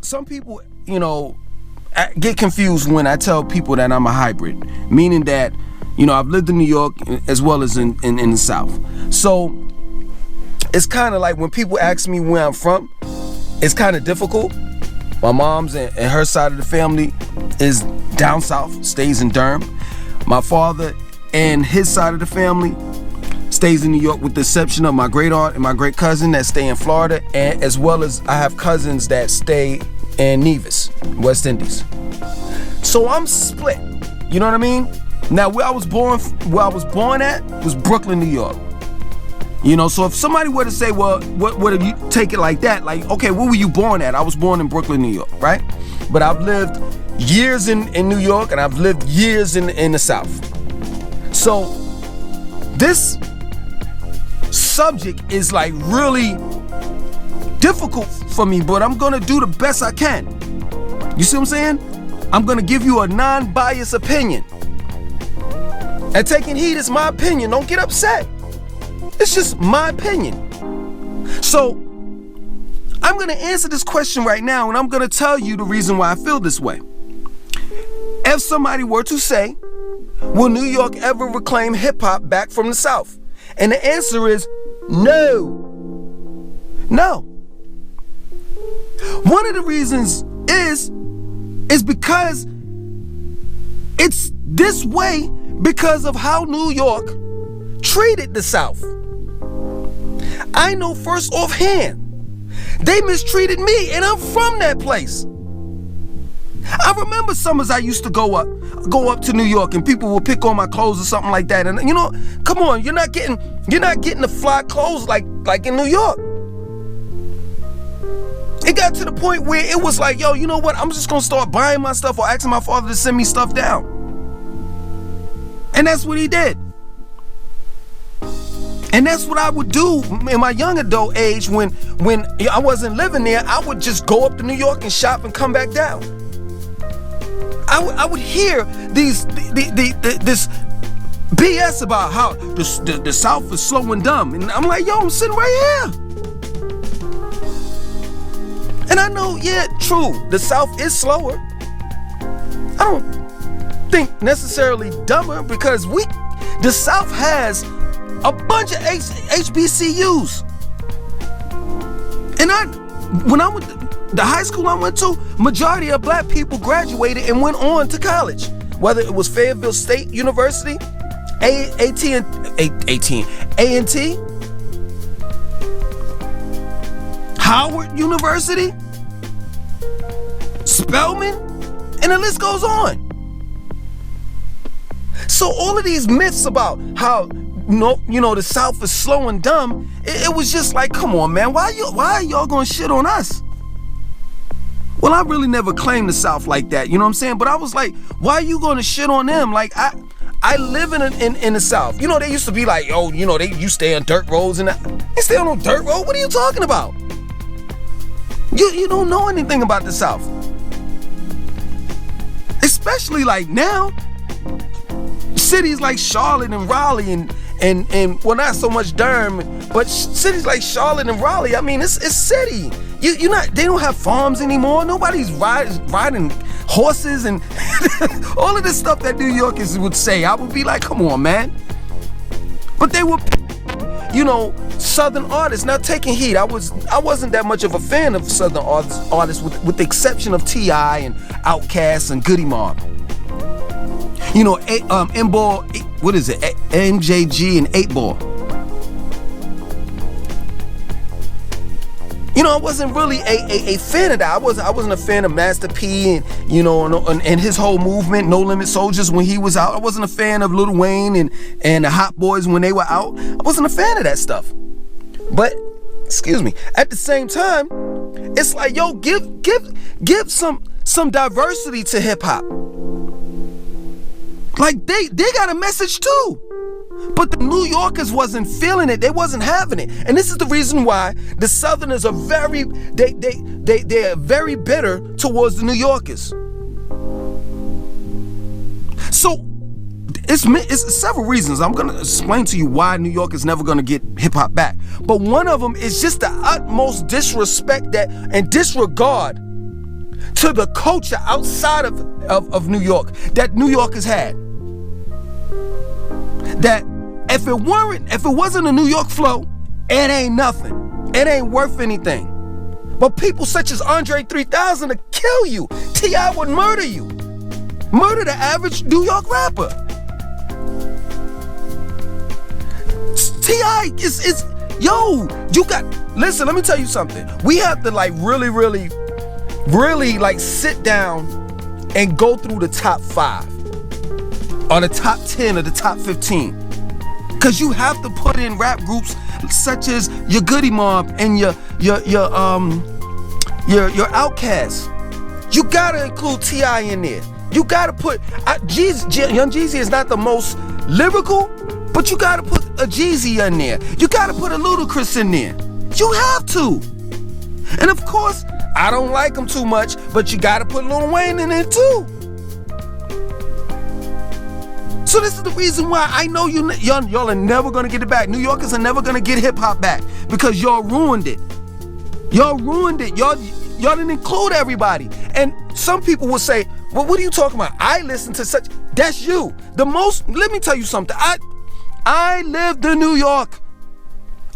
some people, get confused when I tell people that I'm a hybrid, meaning that, I've lived in New York as well as in the South. So it's kind of like when people ask me where I'm from, it's kind of difficult. My mom's and her side of the family is down south, stays in Durham. My father and his side of the family stays in New York, with the exception of my great aunt and my great cousin that stay in Florida, and as well as I have cousins that stay in Nevis, West Indies. So I'm split. You know what I mean? Now where I was born at was Brooklyn, New York. So if somebody were to say, well, what if you take it like that? Like, okay, where were you born at? I was born in Brooklyn, New York, right? But I've lived years in New York, and I've lived years in the South. So this subject is like really difficult for me, but I'm gonna do the best I can. You see what I'm saying? I'm gonna give you a non-biased opinion. And taking heed is my opinion. Don't get upset. It's just my opinion. So I'm gonna answer this question right now, and I'm gonna tell you the reason why I feel this way. If somebody were to say, will New York ever reclaim hip-hop back from the South? And the answer is no. No. One of the reasons is because it's this way because of how New York treated the South. I know first offhand, they mistreated me, and I'm from that place. I remember summers I used to go up to New York, and people would pick on my clothes or something like that. And come on, you're not getting the fly clothes like in New York. It got to the point where it was like, yo, you know what? I'm just gonna start buying my stuff or asking my father to send me stuff down. And that's what he did. And that's what I would do in my young adult age when I wasn't living there. I would just go up to New York and shop and come back down. I would hear this BS about how the South is slow and dumb, and I'm like, yo, I'm sitting right here. And I know, yeah, true, the South is slower. I don't think necessarily dumber, because the South has a bunch of HBCUs. And when I went to the high school I went to, majority of black people graduated and went on to college. Whether it was Fayetteville State University, A&T, Howard University, Spelman, and the list goes on. So all of these myths about how the South is slow and dumb, it was just like, come on, man, why are y'all gonna shit on us? Well, I really never claimed the South like that, you know what I'm saying? But I was like, why are you gonna shit on them? Like, I live in the South. They used to be like, oh, you stay on dirt roads, and they stay on no dirt road. What are you talking about? You don't know anything about the South. Especially like now, cities like Charlotte and Raleigh and well, not so much Durham, but cities like Charlotte and Raleigh, I mean, it's city. They don't have farms anymore. Nobody's riding horses and all of this stuff that New Yorkers would say. I would be like, come on, man. But they were, Southern artists. Now, taking heat, I wasn't that much of a fan of Southern artists with the exception of T.I. and Outkast and Goody Mob. M-Ball, what is it? MJG and 8 Ball. I wasn't really a fan of that. I wasn't a fan of Master P and his whole movement, No Limit Soldiers when he was out. I wasn't a fan of Lil Wayne and the Hot Boys when they were out. I wasn't a fan of that stuff. But, at the same time, it's like, yo, give some diversity to hip hop. Like they got a message too. But the New Yorkers wasn't feeling it. They wasn't having it. And this is the reason why the Southerners are they're very bitter towards the New Yorkers. So it's several reasons. I'm gonna explain to you why New York is never gonna get hip hop back. But one of them is just the utmost disrespect and disregard to the culture outside of New York that New York has had. That if it wasn't a New York flow, it ain't nothing. It ain't worth anything. But people such as Andre 3000 will kill you. T.I. would murder you. Murder the average New York rapper. T.I. is yo, you got, listen, let me tell you something. We have to like really like sit down and go through the top 5 or the top 10 or the top 15. Cause you have to put in rap groups such as your Goody Mob and your Outkast. You gotta include T.I. in there. You gotta put Young Jeezy is not the most lyrical, but you gotta put a Jeezy in there. You gotta put a Ludacris in there. You have to. And of course, I don't like him too much, but you gotta put Lil Wayne in there too. So this is the reason why I know y'all are never gonna get it back. New Yorkers are never gonna get hip hop back because y'all ruined it. Y'all ruined it. Y'all didn't include everybody. And some people will say, well, what are you talking about? I listen to such, that's you. Let me tell you something. I lived in New York.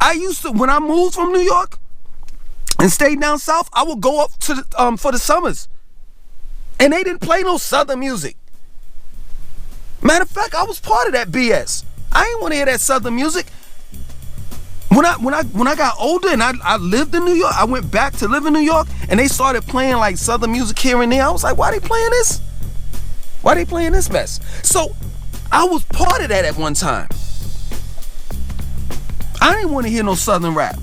I used to, when I moved from New York and stayed down south, I would go up to the, for the summers. And they didn't play no Southern music. Matter of fact, I was part of that BS. I didn't want to hear that Southern music. When I got older and I lived in New York, I went back to live in New York and they started playing like Southern music here and there. I was like, why they playing this? Why they playing this mess? So I was part of that at one time. I didn't want to hear no Southern rap.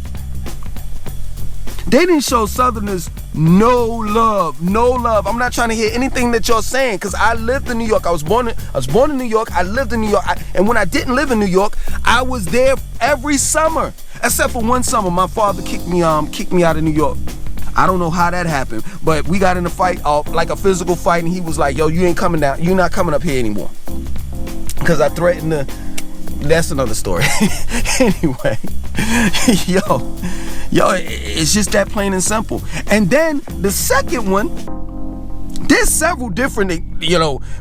They didn't show Southerners no love. I'm not trying to hear anything that you're saying because I lived in New York. I was born in New York. I lived in New York. And when I didn't live in New York, I was there every summer. Except for one summer, my father kicked me out of New York. I don't know how that happened, but we got in a fight, like a physical fight, and he was like, yo, you ain't coming down. You're not coming up here anymore. Because I threatened to, that's another story. Anyway, yo, it's just that plain and simple. And then the second one, there's several different,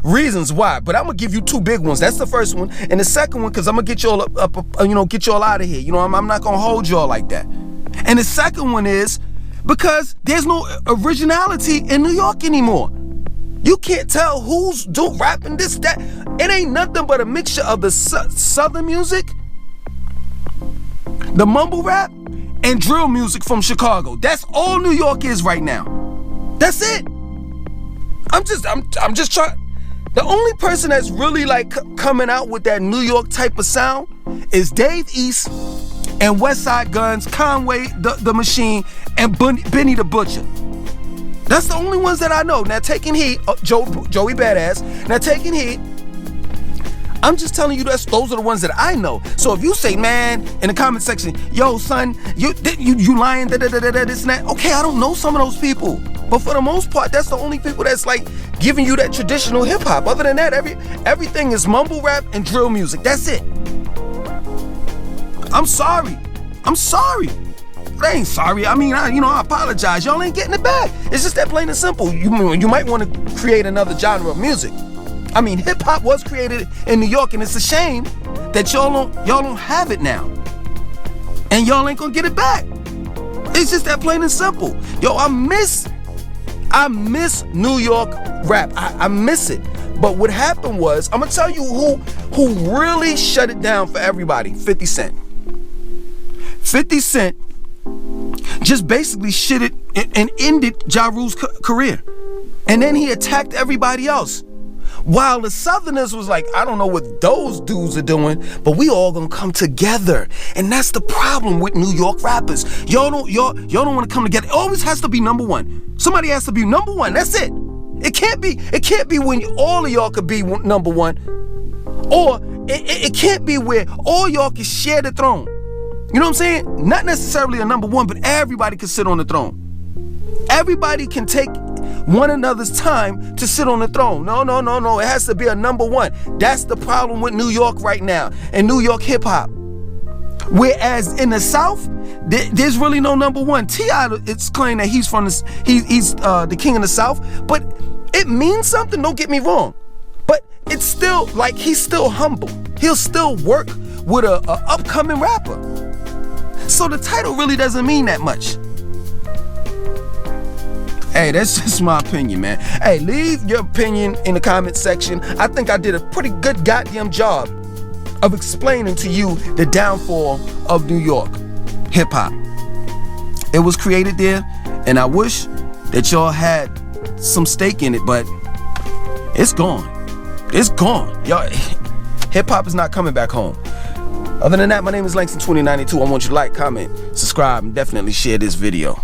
reasons why, but I'm gonna give you 2 big ones. That's the first one, and the second one, because I'm gonna get y'all get y'all out of here. I'm not gonna hold y'all like that. And the second one is because there's no originality in New York anymore. You can't tell who's rapping this, that. It ain't nothing but a mixture of the Southern music, the mumble rap, and drill music from Chicago. That's all New York is right now. That's it. I'm just trying. The only person that's really like coming out with that New York type of sound is Dave East and Westside Guns, Conway the Machine, and Benny the Butcher. That's the only ones that I know. Now Taking Heat, Joey Badass. Now Taking Heat. I'm just telling you those are the ones that I know. So if you say, man, in the comment section, yo son, you lying, this and that. Okay, I don't know some of those people. But for the most part, that's the only people that's like giving you that traditional hip hop. Other than that, everything is mumble rap and drill music. That's it. I'm sorry. I ain't sorry. I mean, I apologize. Y'all ain't getting it back. It's just that plain and simple. You might want to create another genre of music. I mean, hip hop was created in New York, and it's a shame that y'all don't have it now, and y'all ain't gonna get it back. It's just that plain and simple. Yo, I miss New York rap. I miss it. But what happened was, I'm gonna tell you who really shut it down for everybody. 50 Cent. 50 Cent just basically shit it and ended Ja Rule's career, and then he attacked everybody else. While the Southerners was like, I don't know what those dudes are doing, but we all gonna come together. And that's the problem with New York rappers. Y'all don't want to come together. It always has to be number one. Somebody has to be number one. That's it. It can't be when all of y'all could be number one. Or it can't be where all y'all can share the throne. You know what I'm saying? Not necessarily a number one, but everybody can sit on the throne. Everybody can take one another's time to sit on the throne. No. It has to be a number one. That's the problem with New York right now and New York hip hop. Whereas in the South, there's really no number one. T.I. it's claimed that he's from he's the king of the South, but it means something. Don't get me wrong, but it's still like he's still humble. He'll still work with a upcoming rapper. So the title really doesn't mean that much. Hey, that's just my opinion, man. Hey, leave your opinion in the comment section. I think I did a pretty good goddamn job of explaining to you the downfall of New York hip-hop. It was created there, and I wish that y'all had some stake in it, but it's gone. It's gone. Y'all, hip-hop is not coming back home. Other than that, my name is Langston 2092. I want you to like, comment, subscribe, and definitely share this video.